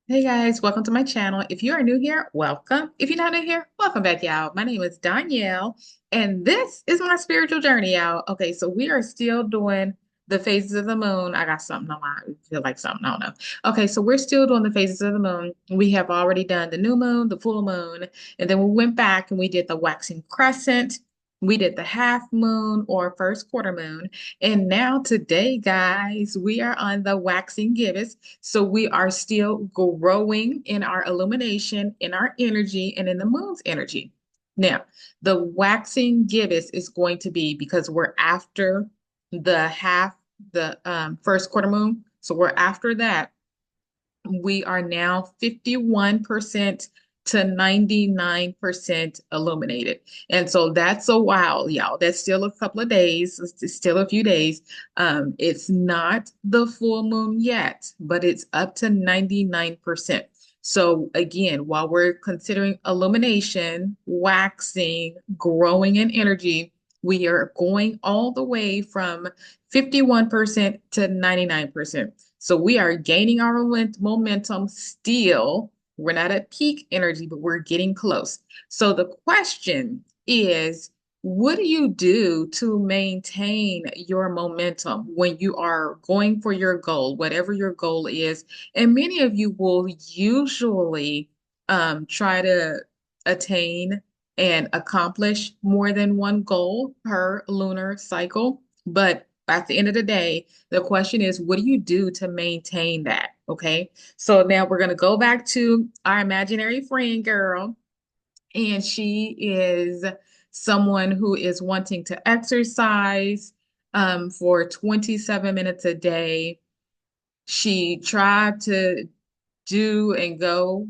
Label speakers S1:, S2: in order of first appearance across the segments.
S1: Hey guys, welcome to my channel. If you are new here, welcome. If you're not new here, welcome back, y'all. My name is Danielle, and this is my spiritual journey, y'all. Okay, so we are still doing the phases of the moon. I got something on my, I feel like something, I don't know. Okay, so we're still doing the phases of the moon. We have already done the new moon, the full moon, and then we went back and we did the waxing crescent. We did the half moon or first quarter moon. And now today, guys, we are on the waxing gibbous. So we are still growing in our illumination, in our energy, and in the moon's energy. Now, the waxing gibbous is going to be because we're after the first quarter moon. So we're after that. We are now 51% to 99% illuminated. And so that's a while, y'all. That's still a couple of days. It's still a few days. It's not the full moon yet, but it's up to 99%. So again, while we're considering illumination, waxing, growing in energy, we are going all the way from 51% to 99%. So we are gaining our momentum still. We're not at peak energy, but we're getting close. So the question is, what do you do to maintain your momentum when you are going for your goal, whatever your goal is? And many of you will usually try to attain and accomplish more than one goal per lunar cycle. But at the end of the day, the question is, what do you do to maintain that? Okay. So now we're going to go back to our imaginary friend girl, and she is someone who is wanting to exercise for 27 minutes a day. She tried to do and go,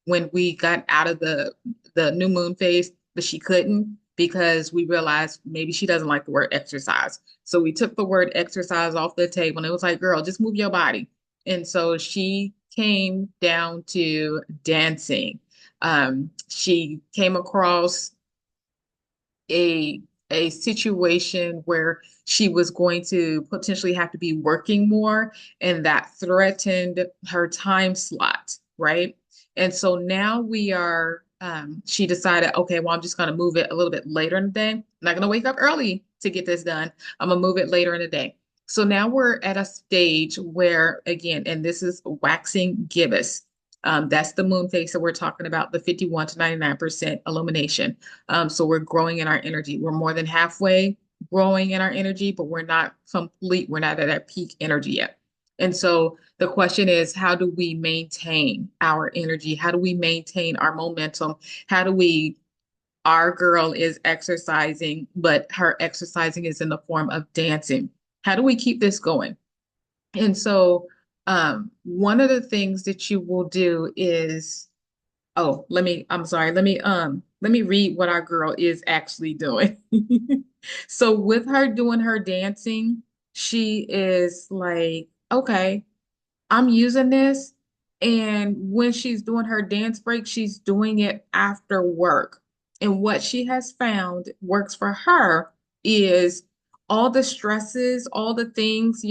S1: when we got out of the new moon phase, but she couldn't because we realized maybe she doesn't like the word exercise. So we took the word exercise off the table and it was like, girl, just move your body. And so she came down to dancing. She came across a a situation where she was going to potentially have to be working more, and that threatened her time slot, right? And so now we are she decided, okay, well, I'm just going to move it a little bit later in the day. I'm not going to wake up early to get this done. I'm going to move it later in the day. So now we're at a stage where, again, and this is waxing gibbous. That's the moon phase that we're talking about, the 51 to 99% illumination. So we're growing in our energy. We're more than halfway growing in our energy, but we're not complete. We're not at that peak energy yet. And so the question is, how do we maintain our energy? How do we maintain our momentum? How do we, our girl is exercising, but her exercising is in the form of dancing. How do we keep this going? And so one of the things that you will do is, oh, I'm sorry, let me read what our girl is actually doing. So with her doing her dancing, she is like, okay, I'm using this. And when she's doing her dance break, she's doing it after work. And what she has found works for her is all the stresses, all the things,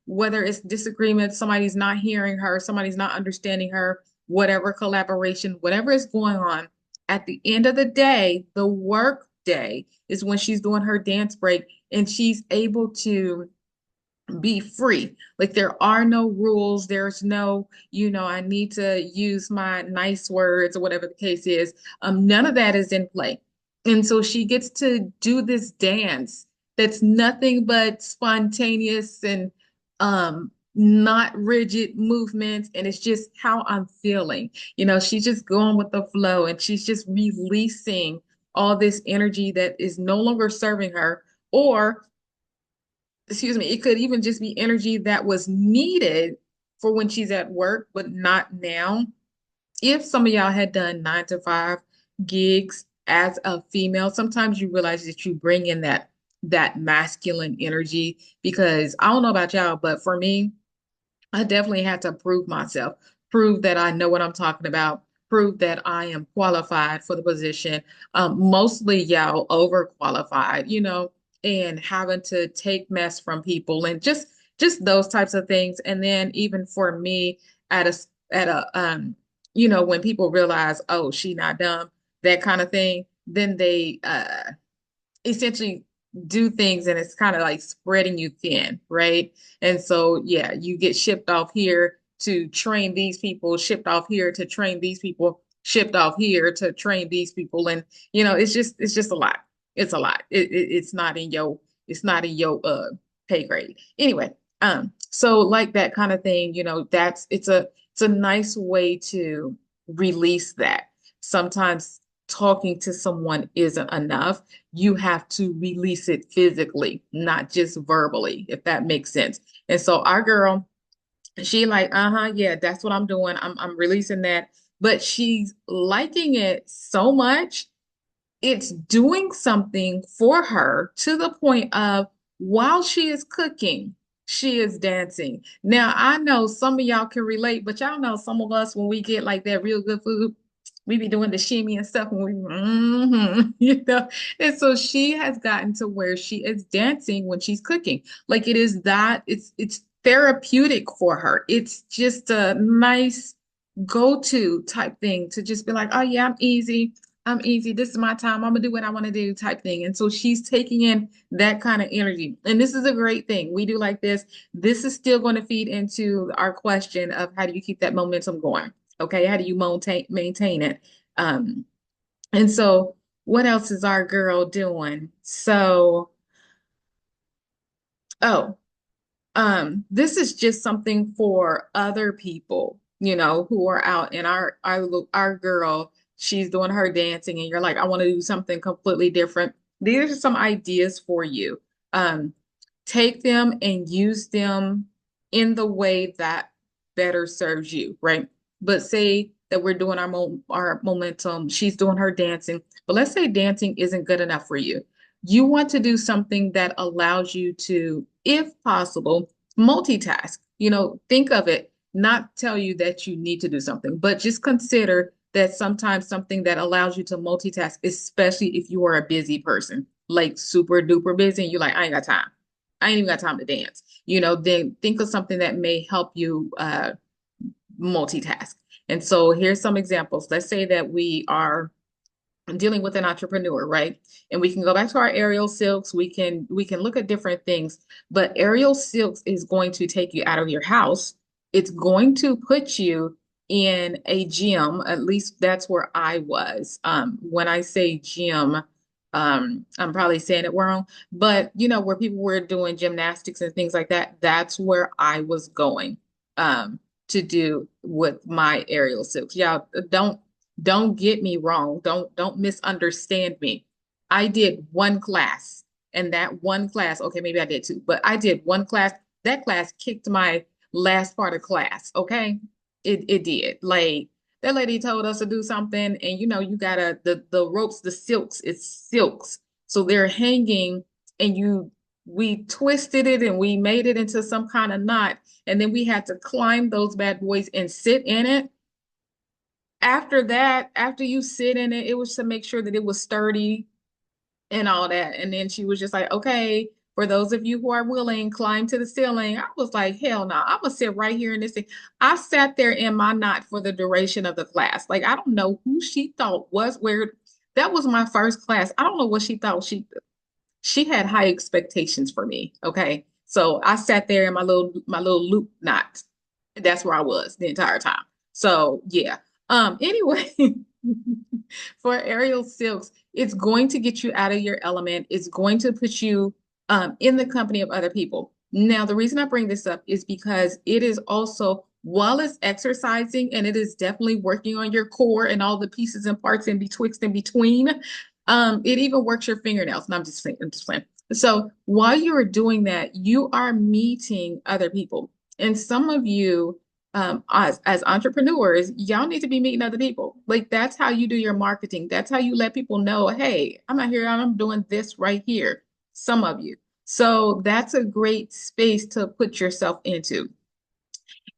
S1: whether it's disagreement, somebody's not hearing her, somebody's not understanding her, whatever collaboration, whatever is going on. At the end of the day, the work day is when she's doing her dance break and she's able to be free. Like there are no rules. There's no, I need to use my nice words or whatever the case is. None of that is in play. And so she gets to do this dance that's nothing but spontaneous and not rigid movements. And it's just how I'm feeling. She's just going with the flow and she's just releasing all this energy that is no longer serving her, or excuse me, it could even just be energy that was needed for when she's at work, but not now. If some of y'all had done 9 to 5 gigs as a female, sometimes you realize that you bring in that masculine energy, because I don't know about y'all, but for me, I definitely had to prove myself, prove that I know what I'm talking about, prove that I am qualified for the position. Mostly y'all overqualified, and having to take mess from people and just those types of things. And then even for me, at a at a when people realize, oh, she not dumb, that kind of thing, then they essentially do things and it's kind of like spreading you thin, right? And so, yeah, you get shipped off here to train these people, shipped off here to train these people, shipped off here to train these people. And, it's just a lot. It's a lot. It's not in your pay grade. Anyway, so like that kind of thing, it's a nice way to release that. Sometimes talking to someone isn't enough. You have to release it physically, not just verbally, if that makes sense. And so our girl, she like, uh-huh, yeah, that's what I'm doing. I'm releasing that. But she's liking it so much, it's doing something for her to the point of while she is cooking, she is dancing. Now, I know some of y'all can relate, but y'all know some of us, when we get like that real good food, we be doing the shimmy and stuff and And so she has gotten to where she is dancing when she's cooking. Like it is that it's therapeutic for her. It's just a nice go-to type thing to just be like, oh yeah, I'm easy. I'm easy. This is my time. I'm gonna do what I want to do type thing. And so she's taking in that kind of energy. And this is a great thing. We do like this. This is still going to feed into our question of how do you keep that momentum going? Okay, how do you maintain it? Um, and so what else is our girl doing? So, oh, this is just something for other people, who are out and our girl, she's doing her dancing and you're like, I want to do something completely different. These are some ideas for you. Um, Take them and use them in the way that better serves you, right? But say that we're doing our momentum, she's doing her dancing, but let's say dancing isn't good enough for you. You want to do something that allows you to, if possible, multitask. Think of it, not tell you that you need to do something, but just consider that sometimes something that allows you to multitask, especially if you are a busy person, like super duper busy, and you're like, I ain't got time. I ain't even got time to dance. Then think of something that may help you multitask. And so here's some examples. Let's say that we are dealing with an entrepreneur, right? And we can go back to our aerial silks. We can look at different things, but aerial silks is going to take you out of your house. It's going to put you in a gym. At least that's where I was. When I say gym, I'm probably saying it wrong, but where people were doing gymnastics and things like that, that's where I was going to do with my aerial silks. Y'all don't get me wrong. Don't misunderstand me. I did one class, and that one class, okay, maybe I did two, but I did one class. That class kicked my last part of class, okay? It did. Like that lady told us to do something, and you gotta the ropes, the silks, it's silks. So they're hanging, and we twisted it and we made it into some kind of knot, and then we had to climb those bad boys and sit in it. After that, after you sit in it, it was to make sure that it was sturdy and all that. And then she was just like, okay, for those of you who are willing, climb to the ceiling. I was like, hell no, I'm gonna sit right here in this thing. I sat there in my knot for the duration of the class. Like, I don't know who she thought was where that was my first class. I don't know what she thought. She had high expectations for me. Okay. So I sat there in my little loop knot. That's where I was the entire time. So yeah. Anyway, for aerial silks, it's going to get you out of your element. It's going to put you in the company of other people. Now, the reason I bring this up is because it is also, while it's exercising and it is definitely working on your core and all the pieces and parts in betwixt and between, it even works your fingernails. And I'm just playing. So while you are doing that, you are meeting other people. And some of you, as entrepreneurs, y'all need to be meeting other people. Like that's how you do your marketing. That's how you let people know, hey, I'm out here, I'm doing this right here. Some of you. So that's a great space to put yourself into.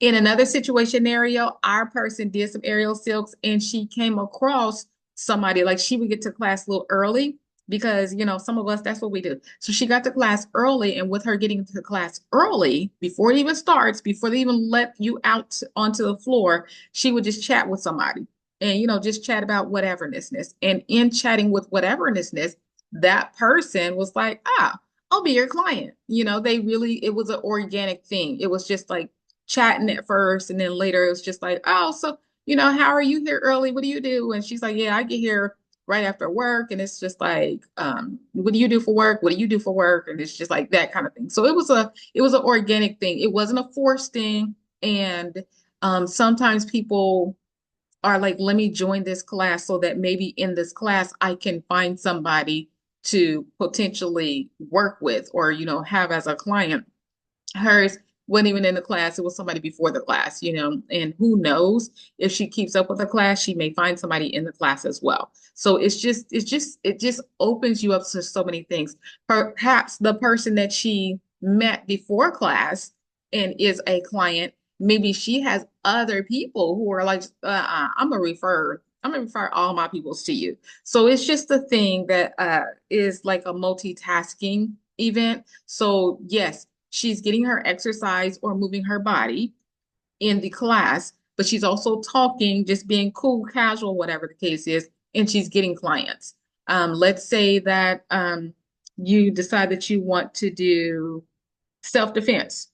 S1: In another situation scenario, our person did some aerial silks and she came across somebody, like she would get to class a little early because some of us, that's what we do. So she got to class early, and with her getting to class early, before it even starts, before they even let you out onto the floor, she would just chat with somebody and just chat about whateverness. And in chatting with whateverness, that person was like, I'll be your client. They really, it was an organic thing. It was just like chatting at first, and then later it was just like, oh, so how are you here early? What do you do? And she's like, yeah, I get here right after work. And it's just like, what do you do for work? What do you do for work? And it's just like that kind of thing. So it was an organic thing. It wasn't a forced thing. And sometimes people are like, let me join this class so that maybe in this class I can find somebody to potentially work with, or have as a client. Hers wasn't even in the class. It was somebody before the class, and who knows, if she keeps up with the class, she may find somebody in the class as well. So it just opens you up to so many things. Perhaps the person that she met before class and is a client, maybe she has other people who are like, I'm gonna refer all my peoples to you. So it's just a thing that is like a multitasking event. So yes, she's getting her exercise or moving her body in the class, but she's also talking, just being cool, casual, whatever the case is, and she's getting clients. Let's say that you decide that you want to do self-defense.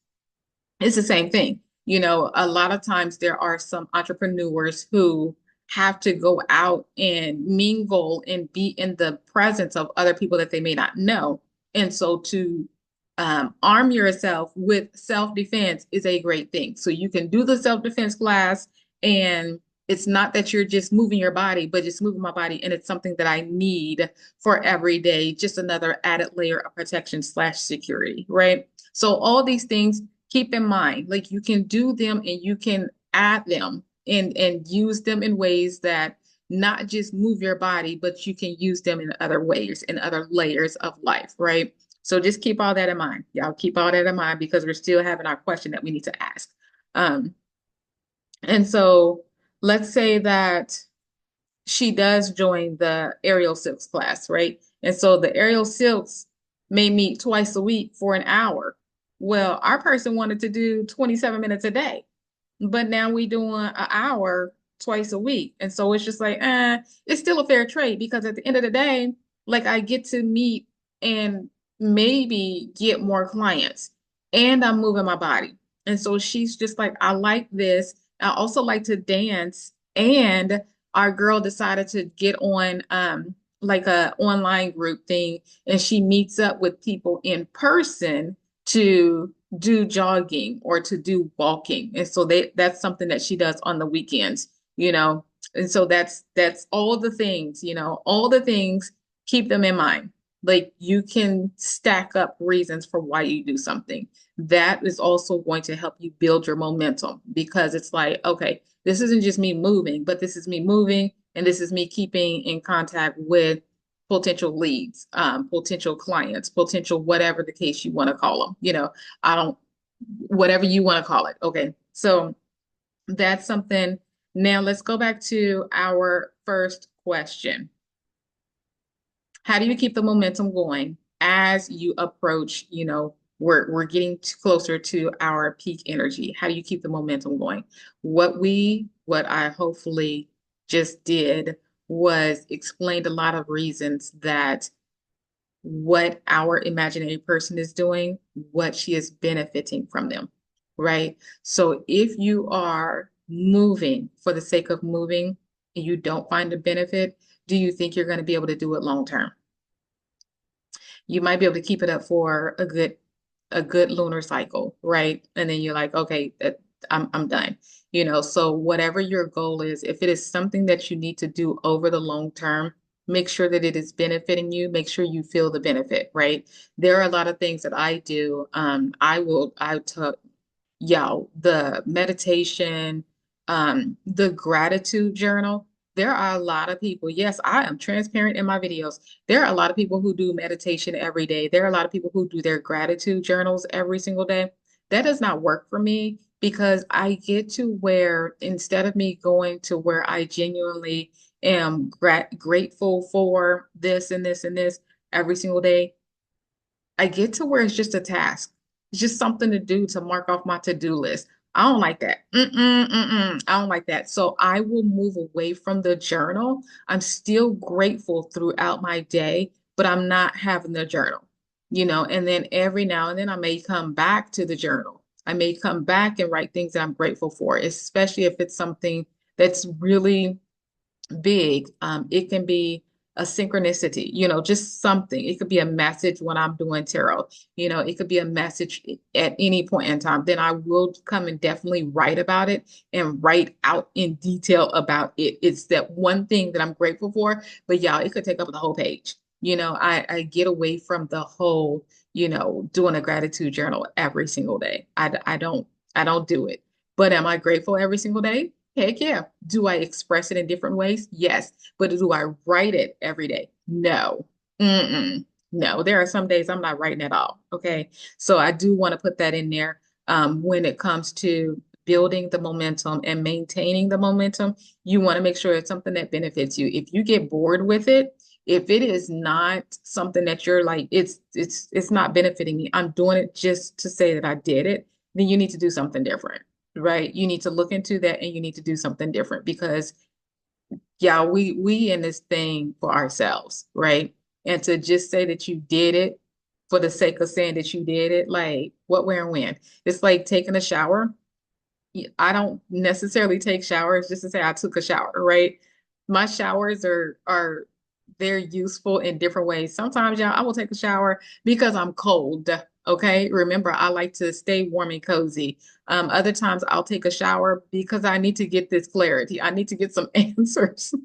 S1: It's the same thing. A lot of times there are some entrepreneurs who have to go out and mingle and be in the presence of other people that they may not know. And so to arm yourself with self-defense is a great thing. So you can do the self-defense class, and it's not that you're just moving your body, but just moving my body. And it's something that I need for every day, just another added layer of protection slash security, right? So all these things, keep in mind, like you can do them and you can add them and use them in ways that not just move your body, but you can use them in other ways, in other layers of life, right? So just keep all that in mind. Y'all keep all that in mind, because we're still having our question that we need to ask. Um, and so let's say that she does join the aerial silks class, right? And so the aerial silks may meet twice a week for an hour. Well, our person wanted to do 27 minutes a day, but now we doing an hour twice a week. And so it's just like, it's still a fair trade, because at the end of the day, like I get to meet and maybe get more clients, and I'm moving my body. And so she's just like, I like this. I also like to dance. And our girl decided to get on like a online group thing, and she meets up with people in person to do jogging or to do walking. And so that's something that she does on the weekends, you know. And so that's all the things, all the things, keep them in mind. Like you can stack up reasons for why you do something. That is also going to help you build your momentum, because it's like, okay, this isn't just me moving, but this is me moving, and this is me keeping in contact with potential leads, potential clients, potential whatever the case you want to call them. I don't, whatever you want to call it. Okay. So that's something. Now let's go back to our first question. How do you keep the momentum going as you approach, we're getting closer to our peak energy? How do you keep the momentum going? What I hopefully just did was explained a lot of reasons that what our imaginary person is doing, what she is benefiting from them, right? So if you are moving for the sake of moving and you don't find a benefit, do you think you're going to be able to do it long term? You might be able to keep it up for a good lunar cycle, right? And then you're like, okay, I'm done. So whatever your goal is, if it is something that you need to do over the long term, make sure that it is benefiting you. Make sure you feel the benefit, right? There are a lot of things that I do. I took, yeah, the meditation, the gratitude journal. There are a lot of people. Yes, I am transparent in my videos. There are a lot of people who do meditation every day. There are a lot of people who do their gratitude journals every single day. That does not work for me, because I get to where, instead of me going to where I genuinely am grateful for this and this and this every single day, I get to where it's just a task. It's just something to do to mark off my to-do list. I don't like that. I don't like that. So I will move away from the journal. I'm still grateful throughout my day, but I'm not having the journal, and then every now and then I may come back to the journal. I may come back and write things that I'm grateful for, especially if it's something that's really big. It can be a synchronicity, just something. It could be a message when I'm doing tarot, it could be a message at any point in time. Then I will come and definitely write about it and write out in detail about it. It's that one thing that I'm grateful for, but y'all, it could take up the whole page. I get away from the whole, doing a gratitude journal every single day. I don't do it. But am I grateful every single day? Heck yeah. Do I express it in different ways? Yes. But do I write it every day? No. Mm-mm. No. There are some days I'm not writing at all. Okay. So I do want to put that in there when it comes to building the momentum and maintaining the momentum. You want to make sure it's something that benefits you. If you get bored with it, if it is not something that you're like, it's not benefiting me, I'm doing it just to say that I did it, then you need to do something different, right? You need to look into that and you need to do something different because yeah, we in this thing for ourselves, right? And to just say that you did it for the sake of saying that you did it, like what, where, and when. It's like taking a shower. I don't necessarily take showers just to say I took a shower, right? My showers are they're useful in different ways. Sometimes, y'all, I will take a shower because I'm cold. Okay. Remember, I like to stay warm and cozy. Other times I'll take a shower because I need to get this clarity. I need to get some answers.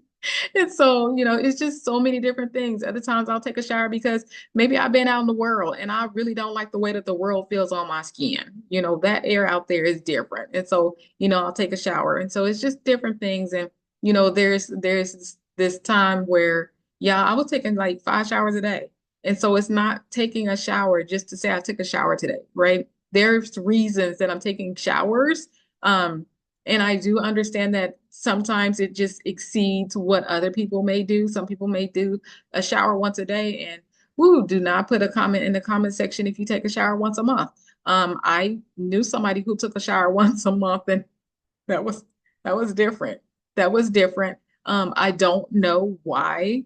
S1: And so, it's just so many different things. Other times I'll take a shower because maybe I've been out in the world and I really don't like the way that the world feels on my skin. That air out there is different. And so, I'll take a shower. And so it's just different things. And, there's this time where, yeah, I was taking like 5 showers a day. And so it's not taking a shower just to say I took a shower today, right? There's reasons that I'm taking showers. And I do understand that sometimes it just exceeds what other people may do. Some people may do a shower once a day, and woo, do not put a comment in the comment section if you take a shower once a month. I knew somebody who took a shower once a month, and that was that was different. That was different. I don't know why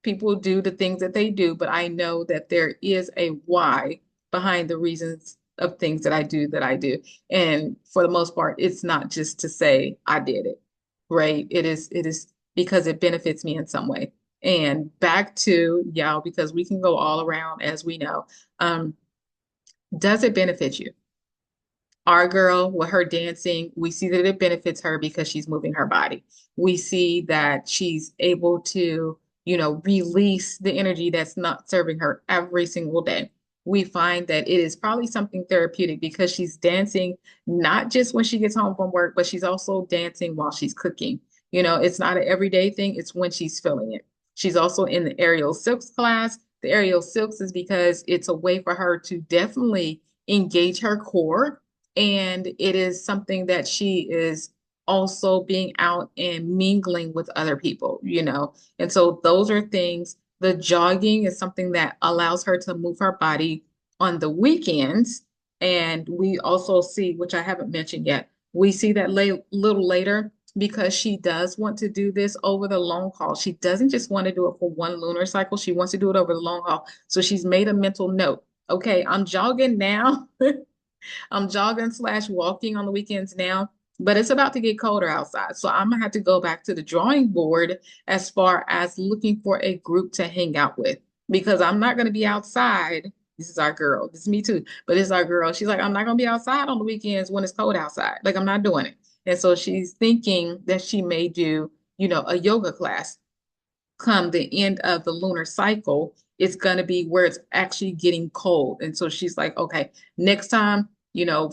S1: people do the things that they do, but I know that there is a why behind the reasons of things that I do. And for the most part, it's not just to say I did it, right? It is because it benefits me in some way. And back to y'all, because we can go all around as we know. Um, does it benefit you? Our girl with her dancing, we see that it benefits her because she's moving her body. We see that she's able to, release the energy that's not serving her every single day. We find that it is probably something therapeutic because she's dancing not just when she gets home from work, but she's also dancing while she's cooking. It's not an everyday thing, it's when she's feeling it. She's also in the aerial silks class. The aerial silks is because it's a way for her to definitely engage her core, and it is something that she is also being out and mingling with other people. And so those are things. The jogging is something that allows her to move her body on the weekends. And we also see, which I haven't mentioned yet, we see that little later because she does want to do this over the long haul. She doesn't just want to do it for one lunar cycle. She wants to do it over the long haul. So she's made a mental note. Okay, I'm jogging now. I'm jogging slash walking on the weekends now, but it's about to get colder outside. So I'm gonna have to go back to the drawing board as far as looking for a group to hang out with because I'm not gonna be outside. This is our girl. This is me too, but this is our girl. She's like, I'm not gonna be outside on the weekends when it's cold outside. Like I'm not doing it. And so she's thinking that she may do, a yoga class come the end of the lunar cycle, it's going to be where it's actually getting cold. And so she's like, okay, next time,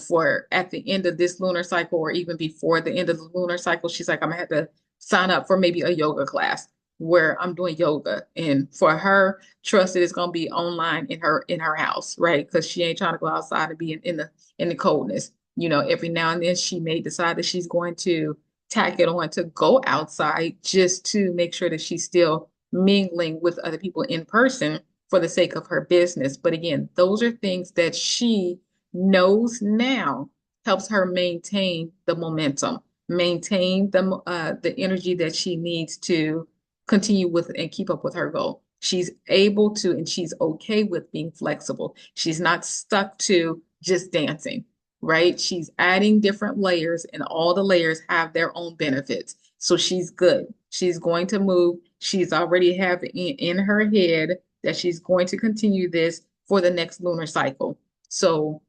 S1: for at the end of this lunar cycle or even before the end of the lunar cycle, she's like, I'm gonna have to sign up for maybe a yoga class where I'm doing yoga. And for her, trust it is going to be online in her house, right? Because she ain't trying to go outside and be in the coldness. Every now and then she may decide that she's going to tack it on to go outside just to make sure that she's still mingling with other people in person for the sake of her business. But again, those are things that she knows now helps her maintain the momentum, maintain the energy that she needs to continue with and keep up with her goal. She's able to, and she's okay with being flexible. She's not stuck to just dancing, right? She's adding different layers, and all the layers have their own benefits. So she's good. She's going to move. She's already have in her head that she's going to continue this for the next lunar cycle. So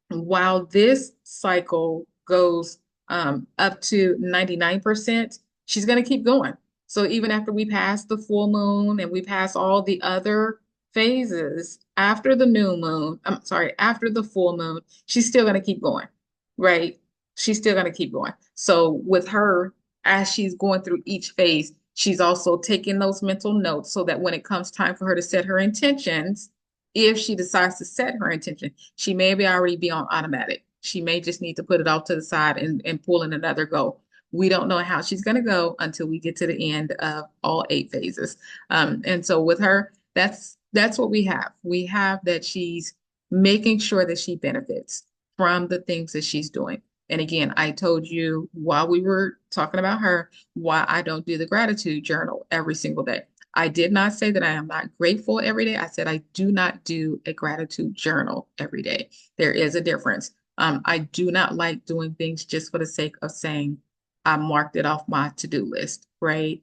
S1: while this cycle goes up to 99%, she's going to keep going. So even after we pass the full moon and we pass all the other phases after the new moon, I'm sorry, after the full moon, she's still going to keep going, right? She's still going to keep going. So with her, as she's going through each phase, she's also taking those mental notes so that when it comes time for her to set her intentions, if she decides to set her intention, she may be already be on automatic. She may just need to put it off to the side and pull in another goal. We don't know how she's going to go until we get to the end of all 8 phases. And so with her, that's what we have. We have that she's making sure that she benefits from the things that she's doing. And again, I told you while we were talking about her, why I don't do the gratitude journal every single day. I did not say that I am not grateful every day. I said I do not do a gratitude journal every day. There is a difference. I do not like doing things just for the sake of saying I marked it off my to-do list, right?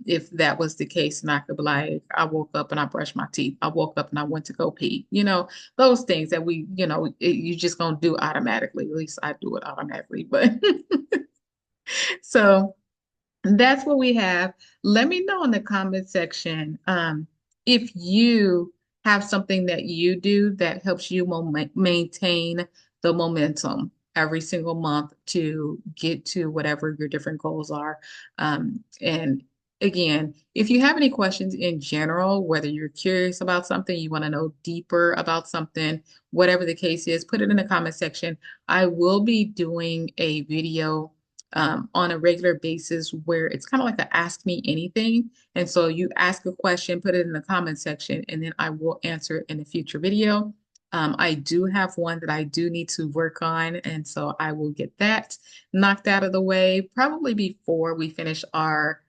S1: If that was the case, and I could be like, I woke up and I brushed my teeth. I woke up and I went to go pee. Those things that you just gonna do automatically. At least I do it automatically. But so that's what we have. Let me know in the comment section if you have something that you do that helps you maintain the momentum every single month to get to whatever your different goals are. And again, if you have any questions in general, whether you're curious about something, you want to know deeper about something, whatever the case is, put it in the comment section. I will be doing a video on a regular basis where it's kind of like a ask me anything. And so you ask a question, put it in the comment section, and then I will answer it in a future video. I do have one that I do need to work on, and so I will get that knocked out of the way probably before we finish our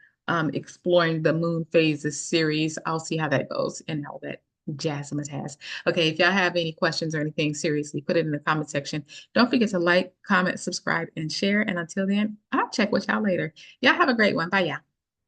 S1: exploring the moon phases series. I'll see how that goes and all that Jasmine has. Okay, if y'all have any questions or anything, seriously, put it in the comment section. Don't forget to like, comment, subscribe, and share. And until then, I'll check with y'all later. Y'all have a great one. Bye, y'all.